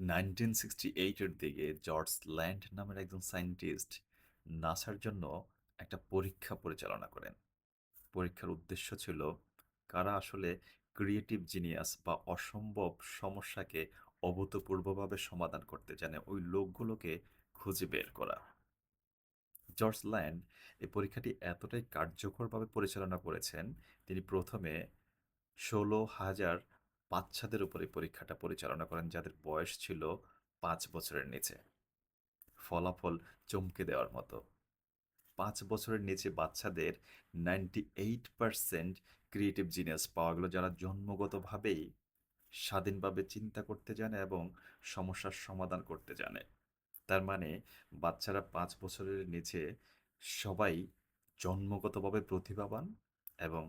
1968-এর দিকে George land নামের একজন সায়েন্টিস্ট নাসার জন্য একটা পরীক্ষা পরিচালনা করেন। পরীক্ষার উদ্দেশ্য ছিল কারা আসলে ক্রিয়েটিভ জিনিয়াস বা অসম্ভব সমস্যাকে অভূতপূর্বভাবে সমাধান করতে জানে ওই লোকগুলোকে খুঁজে বের করা। জর্জ ল্যান্ড এই পরীক্ষাটি এতটাই কার্যকরভাবে পরিচালনা করেছেন, তিনি প্রথমে ১৬,০০০ বাচ্চাদের উপর এই পরীক্ষাটা পরিচালনা করেন যাদের বয়স ছিল ৫ বছরের নিচে। ফলাফল চমকে দেওয়ার মতো। ৫ বছরের নিচে বাচ্চাদের 98% ক্রিয়েটিভ জিনিয়াস পাওয়া গেল, যারা জন্মগতভাবেই স্বাধীনভাবে চিন্তা করতে জানে এবং সমস্যার সমাধান করতে জানে। তার মানে বাচ্চারা ৫ বছরের নিচে সবাই জন্মগতভাবে প্রতিভাবান এবং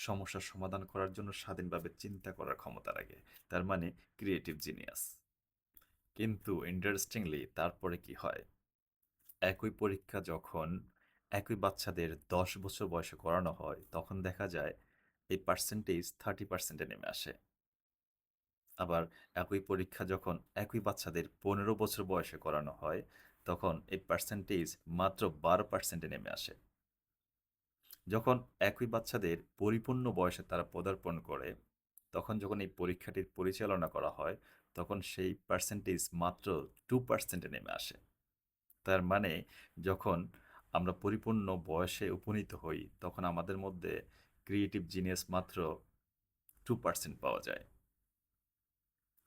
সমস্যার সমাধান করার জন্য স্বাধীনভাবে চিন্তা করার ক্ষমতা রাখে। তার মানে ক্রিয়েটিভ জিনিয়াস। কিন্তু ইন্টারেস্টিংলি তারপরে কি হয়? একই পরীক্ষা যখন একই বাচ্চাদের ১০ বছর বয়সে করানো হয়, তখন দেখা যায় এই পার্সেন্টেজ 30% এ নেমে আসে। আবার একই পরীক্ষা যখন একই বাচ্চাদের ১৫ বছর বয়সে করানো হয়, তখন এই পার্সেন্টেজ মাত্র ১২% এ নেমে আসে। যখন একই বাচ্চাদের পরিপূর্ণ বয়সে তারা পদার্পণ করে, তখন যখন এই পরীক্ষাটির পরিচালনা করা হয়, তখন সেই পার্সেন্টেজ মাত্র 2% এ নেমে আসে। তার মানে যখন আমরা পরিপূর্ণ বয়সে উপনীত হই, তখন আমাদের মধ্যে ক্রিয়েটিভ জিনিয়াস মাত্র 2% পাওয়া যায়।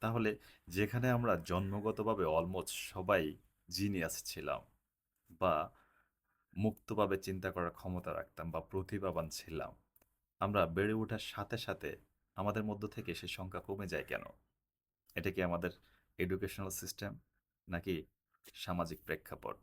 তাহলে যেখানে আমরা জন্মগতভাবে অলমোস্ট সবাই জিনিয়াস ছিলাম বা মুক্তভাবে চিন্তা করার ক্ষমতা রাখতাম বা প্রতিভাবান ছিলাম, আমরা বেড়ে ওঠার সাথে সাথে আমাদের মধ্য থেকে সে সংখ্যা কমে যায় কেন? এটা কি আমাদের এডুকেশনাল সিস্টেম নাকি সামাজিক প্রেক্ষাপট?